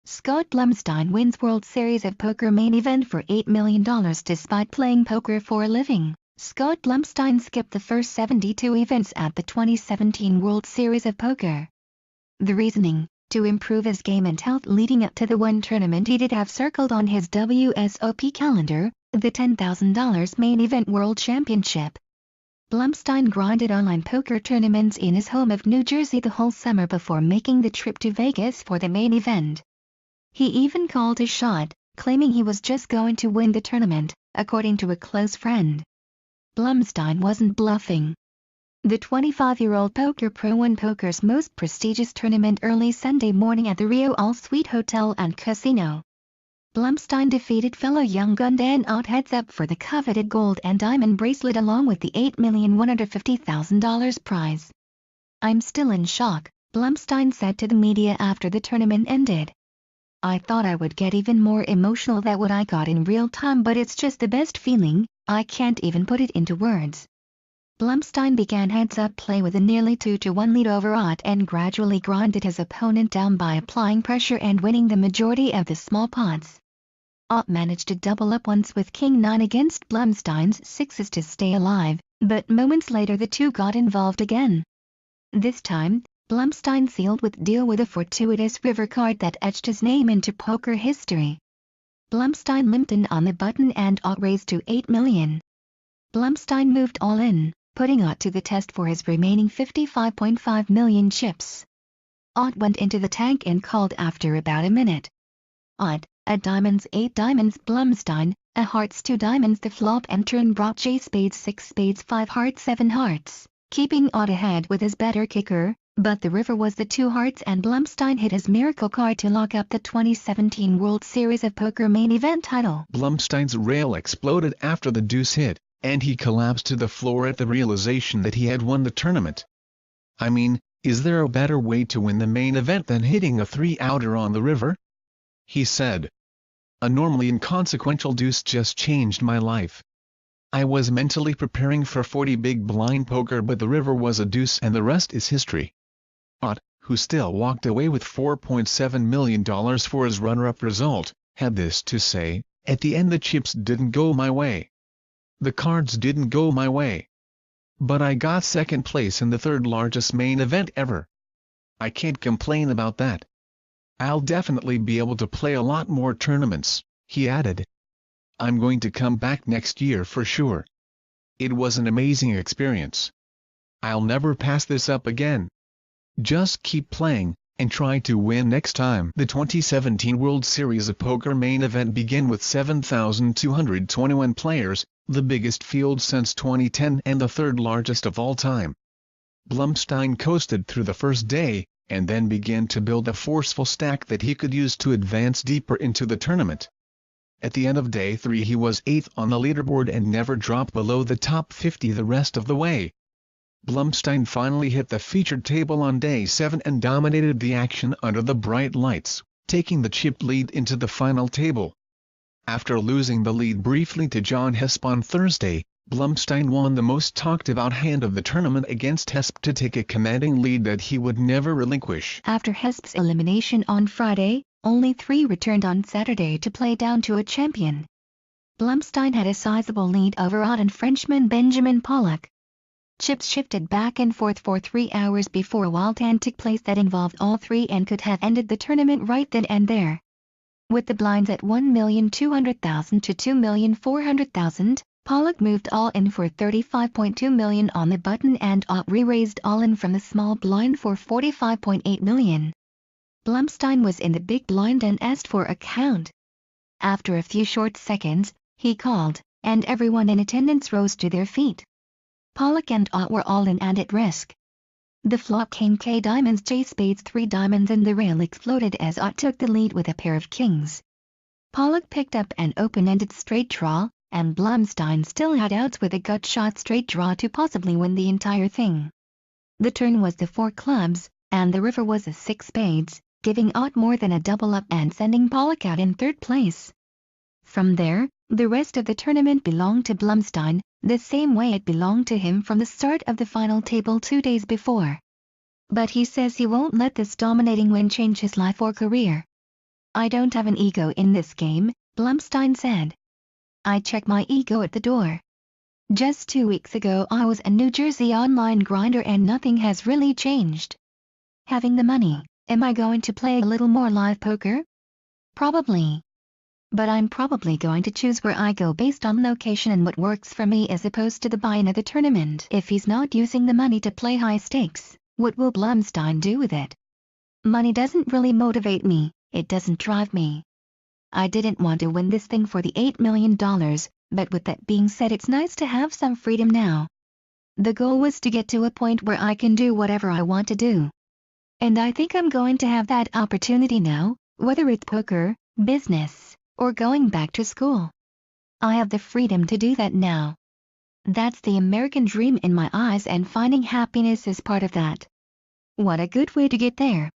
Scott Blumstein wins World Series of Poker main event for $8 million despite playing poker for a living. Scott Blumstein skipped the first 72 events at the 2017 World Series of Poker. The reasoning: to improve his game and health leading up to the one tournament he did have circled on his WSOP calendar, the $10,000 main event World Championship. Blumstein grinded online poker tournaments in his home of New Jersey the whole summer before making the trip to Vegas for the main event. He even called his shot, claiming he was just going to win the tournament, according to a close friend. Blumstein wasn't bluffing. The 25-year-old poker pro won poker's most prestigious tournament early Sunday morning at the Rio All Suite Hotel and Casino. Blumstein defeated fellow young gun Dan Ott heads up for the coveted gold and diamond bracelet along with the $8,150,000 prize. "I'm still in shock," Blumstein said to the media after the tournament ended. "I thought I would get even more emotional than what I got in real time, but it's just the best feeling, I can't even put it into words." Blumstein began heads-up play with a nearly 2-1 lead over Ott and gradually grinded his opponent down by applying pressure and winning the majority of the small pots. Ott managed to double up once with King-9 against Blumstein's sixes to stay alive, but moments later the two got involved again. This time, Blumstein sealed with deal with a fortuitous river card that etched his name into poker history. Blumstein limped in on the button and Ott raised to $8 million. Blumstein moved all in, putting Ott to the test for his remaining 55.5 million chips. Ott went into the tank and called after about a minute. Ott, a diamonds 8 diamonds Blumstein, a hearts 2 diamonds the flop and turn brought J spades 6 spades 5 hearts 7 hearts, keeping Ott ahead with his better kicker, but the river was the 2 hearts and Blumstein hit his miracle card to lock up the 2017 World Series of Poker main event title. Blumstein's rail exploded after the deuce hit, and he collapsed to the floor at the realization that he had won the tournament. "I mean, is there a better way to win the main event than hitting a 3-outer on the river?" he said. "A normally inconsequential deuce just changed my life. I was mentally preparing for 40 big blind poker, but the river was a deuce and the rest is history." Ott, who still walked away with $4.7 million for his runner-up result, had this to say: "At the end the chips didn't go my way. The cards didn't go my way. But I got second place in the third largest main event ever. I can't complain about that. I'll definitely be able to play a lot more tournaments," he added. "I'm going to come back next year for sure. It was an amazing experience. I'll never pass this up again. Just keep playing, and try to win next time." The 2017 World Series of Poker main event began with 7,221 players, the biggest field since 2010 and the third largest of all time. Blumstein coasted through the first day, and then began to build a forceful stack that he could use to advance deeper into the tournament. At the end of day 3 he was 8th on the leaderboard and never dropped below the top 50 the rest of the way. Blumstein finally hit the featured table on day 7 and dominated the action under the bright lights, taking the chip lead into the final table. After losing the lead briefly to John Hesp on Thursday, Blumstein won the most talked-about hand of the tournament against Hesp to take a commanding lead that he would never relinquish. After Hesp's elimination on Friday, only 3 returned on Saturday to play down to a champion. Blumstein had a sizable lead over Ott and Frenchman Benjamin Pollock. Chips shifted back and forth for 3 hours before a wild hand took place that involved all 3 and could have ended the tournament right then and there. With the blinds at $1,200,000 to $2,400,000, Pollock moved all in for $35.2 million on the button and Ott re-raised all in from the small blind for $45.8 million. Blumstein was in the big blind and asked for a count. After a few short seconds, he called, and everyone in attendance rose to their feet. Pollock and Ott were all in and at risk. The flop came K diamonds J spades 3 diamonds and the rail exploded as Ott took the lead with a pair of kings. Pollock picked up an open-ended straight draw, and Blumstein still had outs with a gut-shot straight draw to possibly win the entire thing. The turn was the 4 clubs, and the river was a 6 spades, giving Ott more than a double up and sending Pollock out in 3rd place. From there, the rest of the tournament belonged to Blumstein, the same way it belonged to him from the start of the final table 2 days before. But he says he won't let this dominating win change his life or career. I don't have an ego in this game, Blumstein said. I check my ego at the door. Just 2 weeks ago I was a New Jersey online grinder and nothing has really changed. Having the money, am I going to play a little more live poker? Probably. But I'm probably going to choose where I go based on location and what works for me as opposed to the buy another tournament. If he's not using the money to play high stakes, what will Blumstein do with it? Money doesn't really motivate me, it doesn't drive me. I didn't want to win this thing for the $8 million, but with that being said it's nice to have some freedom now. The goal was to get to a point where I can do whatever I want to do. And I think I'm going to have that opportunity now, whether it's poker, business, or going back to school. I have the freedom to do that now. That's the American dream in my eyes and finding happiness is part of that. What a good way to get there.